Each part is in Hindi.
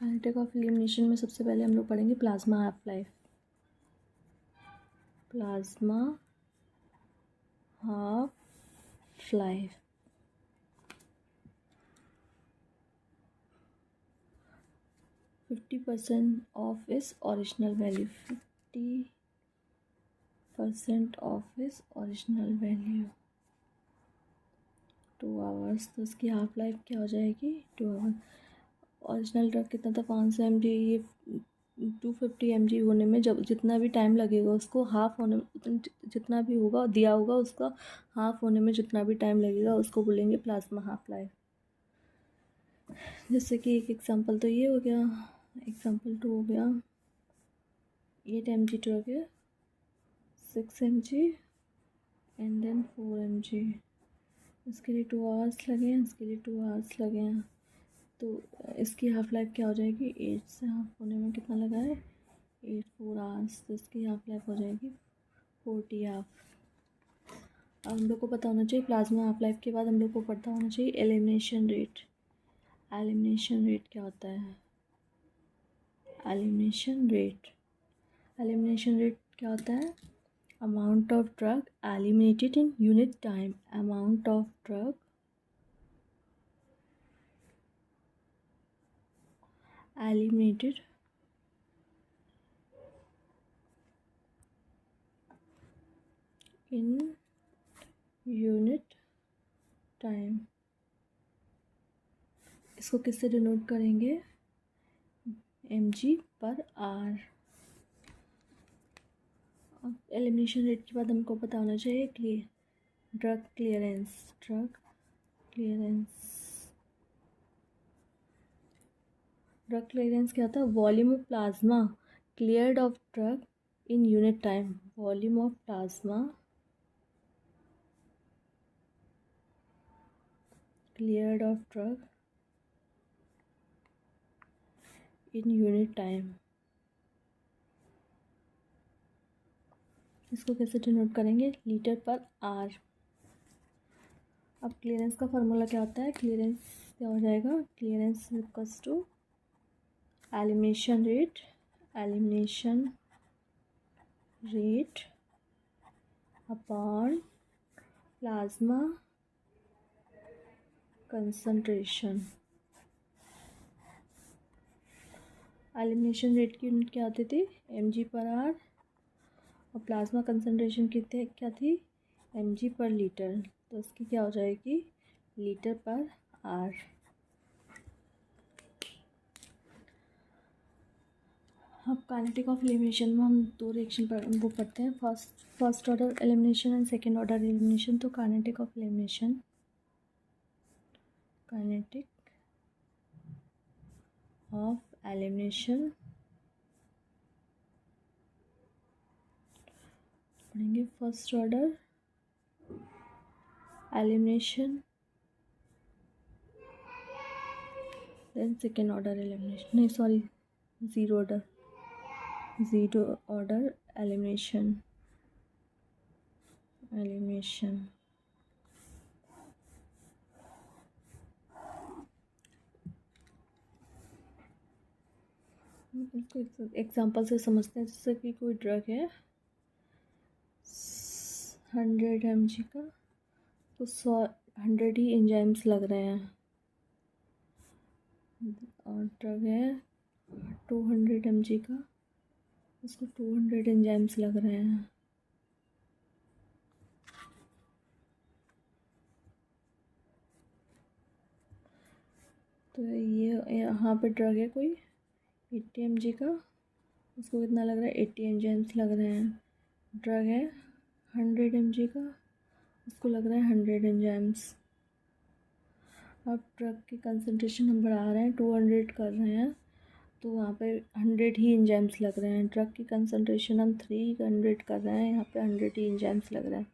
काइनेटिक ऑफ एलिमिनेशन में सबसे पहले हम लोग पढ़ेंगे plasma half life. Plasma half life 50% of इस ओरिजिनल वैल्यू, 50% ऑफ इस ओरिजिनल वैल्यू 2 आवर्स। तो इसकी हाफ लाइफ क्या हो जाएगी 2 आवर। ओरिजिनल ड्रग कितना था 500 mg, ये 250 mg होने में जब जितना भी टाइम लगेगा उसको हाफ होने जितना भी होगा दिया होगा उसका हाफ होने में जितना भी टाइम लगेगा उसको बोलेंगे प्लाज्मा हाफ लाइफ। जैसे कि एक एग्जांपल तो ये हो गया, एग्जांपल 2 हो गया 8 mg ड्रग है, 6 mg एंड देन 4 mg। इसके लिए 2 आवर्स लगे हैं, इसके लिए 2 आवर्स लगे हैं। तो इसकी हाफ लाइफ क्या हो जाएगी 8 से हाफ होने में कितना लगा है 8 4 आवर्स। तो इसकी हाफ लाइफ हो जाएगी 40 हाफ। अब हम लोग को पता होना चाहिए प्लाज्मा हाफ लाइफ के बाद हम लोग को पता होना चाहिए एलिमिनेशन रेट। एलिमिनेशन रेट क्या होता है, एलिमिनेशन रेट क्या होता है amount of drug eliminated in unit time. Amount of drug eliminated in unit time। इसको किससे डिनोट करेंगे mg/r। अब एलिमिनेशन रेट के बाद हमको पता होना चाहिए ड्रग क्लियरेंस क्या होता है volume of plasma cleared of drug in unit time. Volume of plasma cleared of drug in unit time. इसको कैसे डिनोट करेंगे लीटर पर आर। अब क्लियरेंस का फार्मूला क्या होता है, क्लियरेंस क्या हो जाएगा clearance equals to elimination rate upon plasma concentration. Elimination rate की यूनिट क्या आती थी mg/r और प्लाज्मा कंसंट्रेशन कितने क्या थी mg/लीटर। तो इसकी क्या हो जाएगी लीटर पर आर। अब काइनेटिक ऑफ एलिमिनेशन में हम 2 रिएक्शन पर वो पढ़ते हैं, first order elimination and second order elimination. तो kinetic of elimination, kinetic of elimination पढ़ेंगे first order elimination then second order elimination, नहीं sorry zero order elimination. Example से समझते हैं। जैसे कि कोई ड्रग है 100 mg का, तो 100 ही एंजाइम्स लग रहे हैं। और ड्रग है 200 mg का, उसको 200 एंजाइम्स लग रहे हैं। तो ये यहाँ पे ड्रग है कोई 80 mg का, उसको कितना लग रहा है 80 एंजाइम्स लग रहे हैं। ड्रग है 100 mg का, उसको लग रहा है 100 एंजाइम्स। अब ड्रग की कंसंट्रेशन हम बढ़ा रहे हैं 200 कर रहे हैं, तो वहाँ पे 100 ही एंजाइम्स लग रहे हैं। ड्रग की कंसंट्रेशन हम 300 कर रहे हैं, यहाँ पे 100 ही एंजाइम्स लग रहे हैं।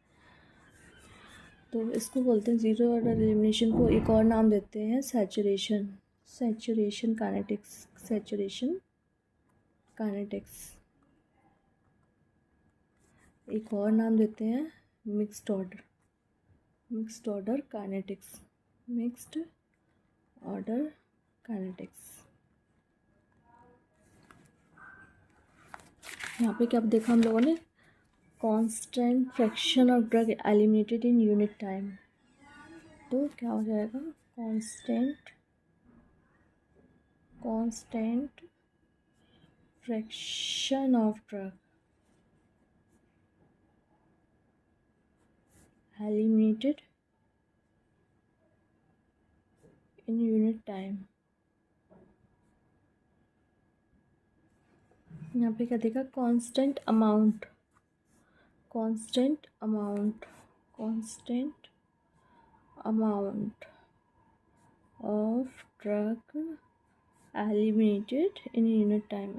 तो इसको बोलते हैं ज़ीरो ऑर्डर एलिमिनेशन को एक और नाम देते हैं सैचुरेशन काइनेटिक्स। एक और नाम देते हैं मिक्स्ड ऑर्डर काइनेटिक्स। यहाँ पे क्या देखा हम लोगों ने, constant fraction of drug eliminated in unit time. तो क्या हो जाएगा, constant fraction of drug eliminated in unit time. यहाँ पे क्या देखा, constant amount of drug eliminated in unit time,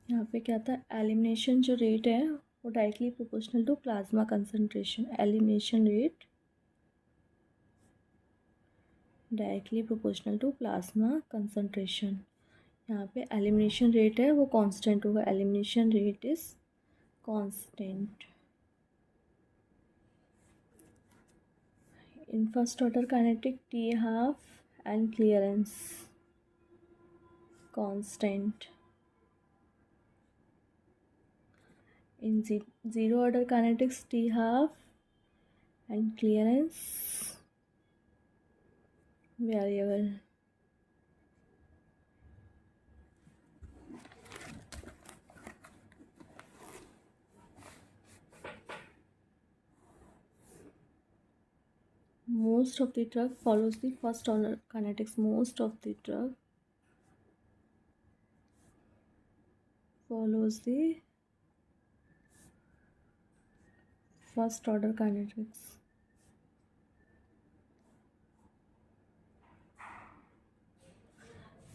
यहाँ पे क्या था, एलिमिनेशन जो रेट है वो directly proportional to plasma concentration. Elimination rate directly proportional to plasma concentration. यहाँ पे एलिमिनेशन रेट है वो कांस्टेंट होगा, elimination rate is constant. In first order kinetic t half and clearance constant. In zero order kinetics, T half and clearance variable. Most of the drug follows the first order kinetics. Most of the drug follows the first order kinetics.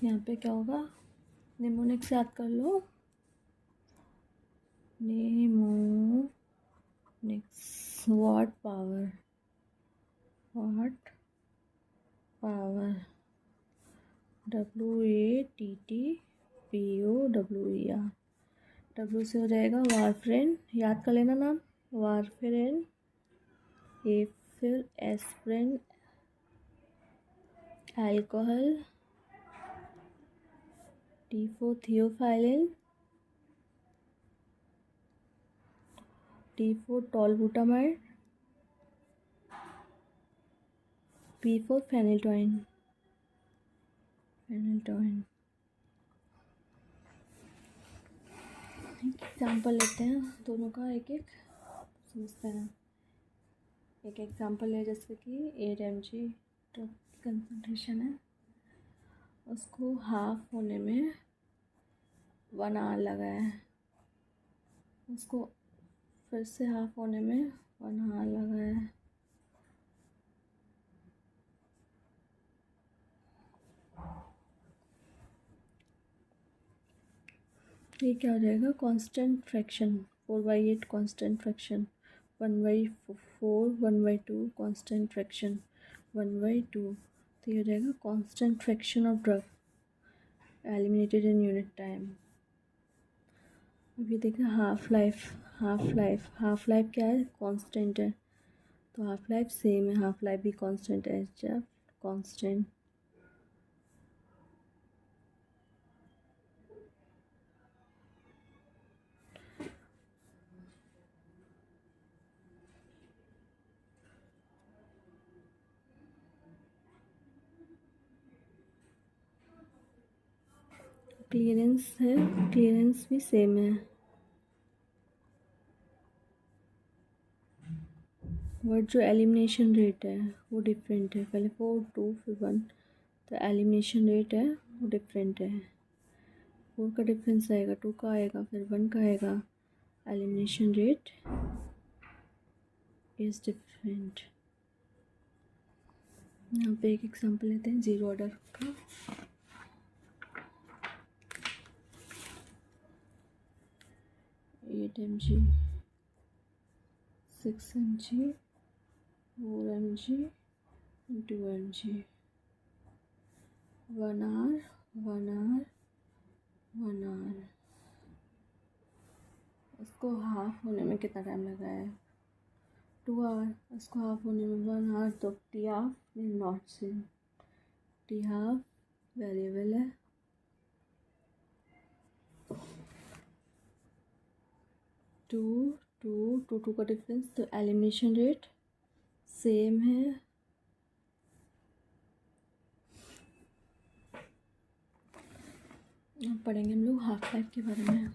यहाँ पे क्या होगा, निमोनिक्स याद कर लो, mnemonics watt power WATTPOWER। W से हो जाएगा वारफेरिन, याद कर लेना नाम, वारफेरिन। ए फिर aspirin, alcohol. T4 theophylline, T4 tolbutamide, P4 phenytoin. Example लेते हैं दोनों का, एक एक समझते हैं। एक एग्जाम्पल है जैसे कि 8 mg ड्रग कंसंट्रेशन है, उसको हाफ होने में 1 आवर लगा है, उसको फिर से हाफ होने में 1 आवर लगा है। ये क्या हो जाएगा, constant fraction 4/8 constant fraction, 1/4 1/2 constant fraction 1/2। तो ये हो जाएगा constant fraction of drug eliminated in unit time. अब ये देखना हाफ लाइफ क्या है, कांस्टेंट है, तो हाफ लाइफ सेम है, हाफ लाइफ भी कांस्टेंट है, जब कांस्टेंट। क्लियरेंस है, क्लियरेंस भी सेम है, बट जो एलिमिनेशन रेट है वो डिफरेंट है। पहले 4 2 फिर 1, तो एलिमिनेशन रेट है वो डिफरेंट है। 4 का डिफरेंस आएगा, 2 का आएगा, फिर 1 का आएगा। Elimination rate is different. यहाँ पे एक एग्जांपल लेते हैं जीरो ऑर्डर का। Eight mg, 6 mg, 4 mg, 2 mg, 1 hour। उसको हाफ होने में कितना टाइम लगा है, 2 आवर, इसको हाफ होने में 1 आवर, तो T half is not same. T half variable है, टू टू का डिफरेंस, तो एलिमिनेशन रेट सेम है। अब पढ़ेंगे हम लोग हाफ लाइफ के बारे में।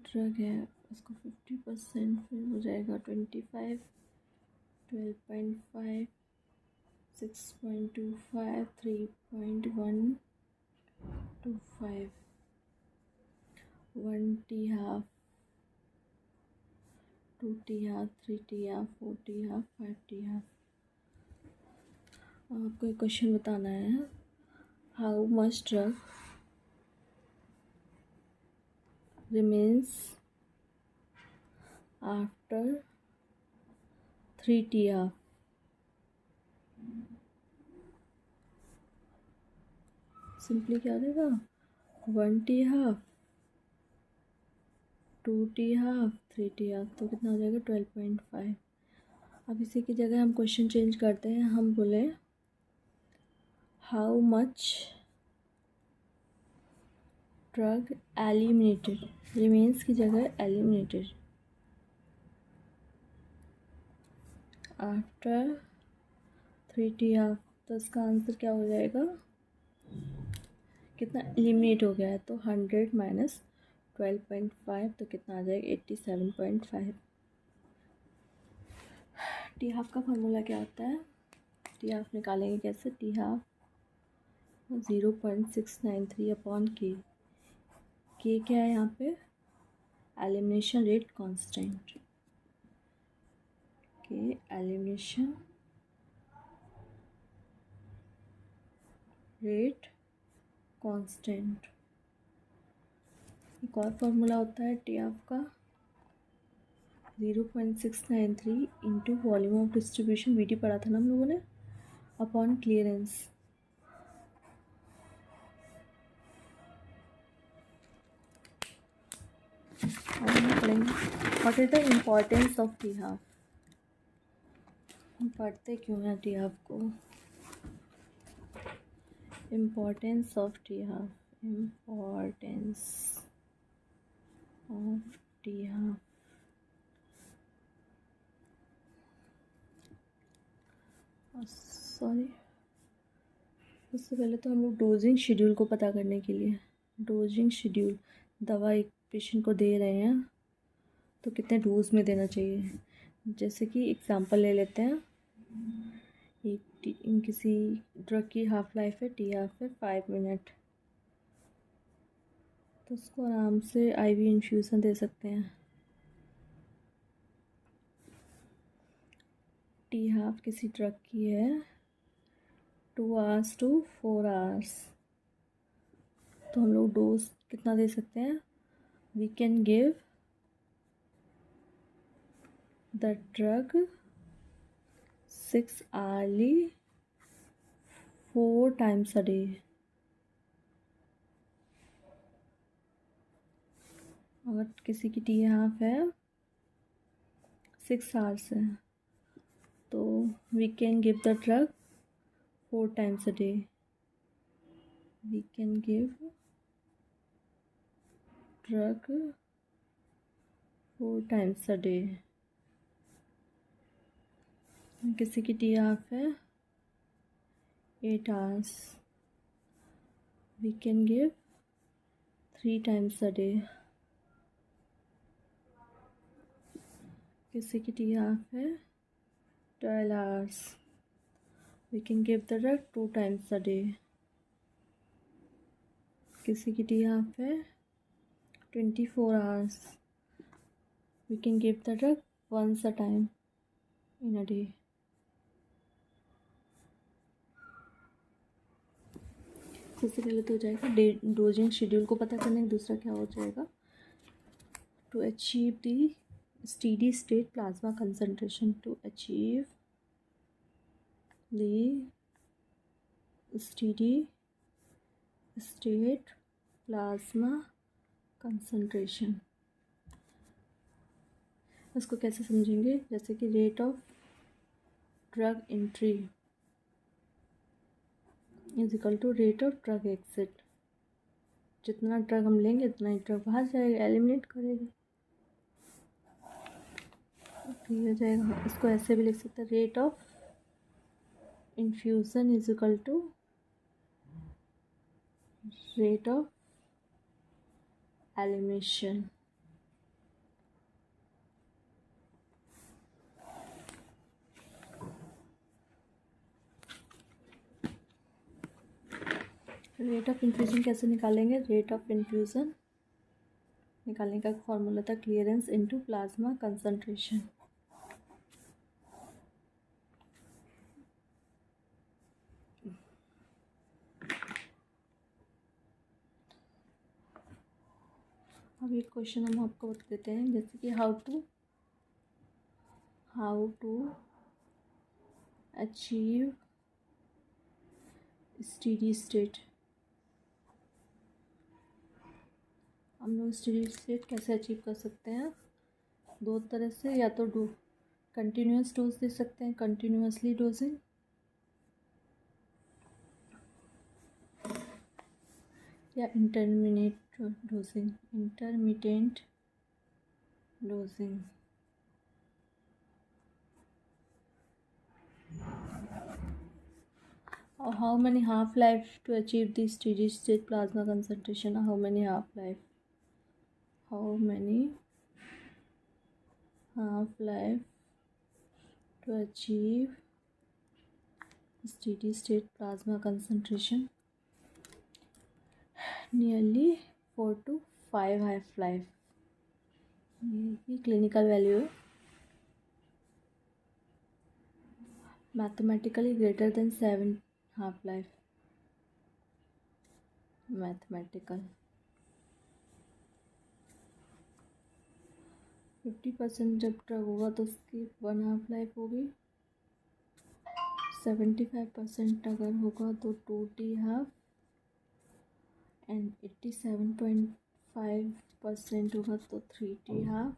ड्रग है, उसको 50%, फिर हो जाएगा 25, 12.5, 6.25, 3.125, 1 T half, 2 T half, 3 T half, 4 T half, 5 T half. आपको एक क्वेश्चन बताना है, how much drug remains after 3 T half. Simply क्या देगा, 1 T half, 2 T half, 3 T half, तो कितना हो जाएगा 12.5। अब इसी की जगह हम क्वेश्चन चेंज करते हैं, हम बोले how much drug eliminated, remains की जगह एलिमिनेटेड आफ्टर 3 टी हाफ, तो इसका आंसर क्या हो जाएगा, कितना एलिमिनेट हो गया है, तो 100 माइनस 12.5, तो कितना आ जाएगा 87.5। टी हाफ का फार्मूला क्या होता है, टी हाफ निकालेंगे कैसे, टी हाफ 0.693 अपॉन के क्या है यहाँ पे, elimination rate constant, K elimination rate constant. एक और फार्मूला होता है टी हाफ का 0.693 into volume of distribution, VD पढ़ा था ना हम लोगों ने, upon clearance. What is the importance of t half, हम पढ़ते क्यों हैं टी हाफ को, importance of t half, importance of t half. Sorry, उससे पहले तो हम लोग डोजिंग शेड्यूल को पता करने के लिए, डोजिंग शेड्यूल, दवा एक पेशेंट को दे रहे हैं तो कितने डोज में देना चाहिए। जैसे कि एग्जांपल ले लेते हैं, किसी ड्रग की हाफ लाइफ है, टी हाफ है 5 मिनट, तो उसको आराम से आईवी इन्फ्यूज़न दे सकते हैं। टी हाफ किसी ड्रग की है 2 आवर्स टू 4 आवर्स, तो हम लोग डोज कितना दे सकते हैं, we can give the drug 6 hourly 4 times a day. अगर किसी की टी हाफ है 6 आवर्स है, तो we can give the drug 4 times a day, we can give drug 4 times a day. किसी की टी हाफ है 8 hours, we can give 3 times a day. किसी की टी हाफ है 12 hours, we can give the drug 2 times a day. किसी की टी हाफ है 24 hours, we can give the drug once a time in a day. सबसे पहले तो हो जाएगा डोजिंग शेड्यूल को पता करने, दूसरा क्या हो जाएगा, to achieve the steady state plasma concentration, to achieve the steady state plasma concentration। इसको कैसे समझेंगे, जैसे कि rate of drug entry is equal to rate of drug exit. जितना ड्रग हम लेंगे उतना ही ड्रग बाहर जाएगा, एलिमिनेट करेगा। ये हो जाएगा, इसको ऐसे भी लिख सकते हैं, rate of infusion is equal to rate of elimination. Rate of infusion कैसे निकालेंगे, रेट ऑफ इन्फ्यूज़न निकालने का फॉर्मूला था क्लियरेंस इनटू प्लाज्मा कंसंट्रेशन। अब एक क्वेश्चन हम आपको बता देते हैं, जैसे कि how to achieve steady state. हम लोग स्टेडी स्टेट कैसे अचीव कर सकते हैं, दो तरह से, या तो कंटिन्यूस डोज दे सकते हैं, कंटिन्यूसली डोजिंग, या intermittent dosing. How many half-life to achieve the steady state plasma concentration? How many half-life to achieve steady state plasma concentration? Nearly 4 to 5 half-life। ये क्लिनिकल वैल्यू है। Mathematically greater than 7 half-life, mathematical. 50% जब ड्रग होगा तो उसकी 1 half-life होगी, 75% अगर होगा तो 2T half, एंड 87.5% होगा तो 3T half,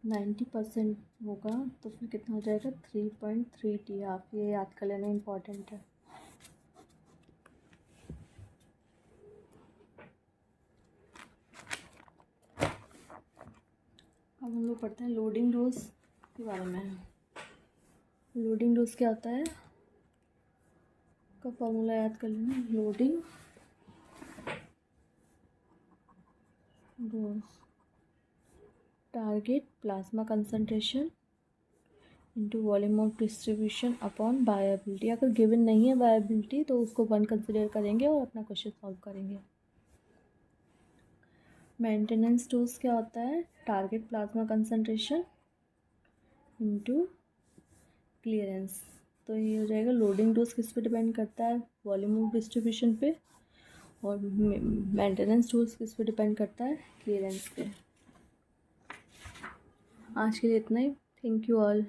90% होगा तो फिर कितना हो जाएगा, 3.3T half। ये याद कर लेना, इम्पॉर्टेंट है। अब हम लोग पढ़ते हैं लोडिंग डोज के बारे में। लोडिंग डोज क्या होता है, का फॉर्मूला याद कर लेना, loading dose target plasma concentration into volume of distribution upon viability. अगर गिवन नहीं है वायबिलिटी तो उसको 1 कंसिडर करेंगे और अपना क्वेश्चन सॉल्व करेंगे। मेंटेनेंस डोज क्या होता है, target plasma concentration into clearance. तो ये हो जाएगा, लोडिंग डोज किस पे डिपेंड करता है, वॉल्यूम ऑफ डिस्ट्रीब्यूशन पे, और मेंटेनेंस डोज किस पे डिपेंड करता है, क्लियरेंस पे। आज के लिए इतना ही। Thank you all.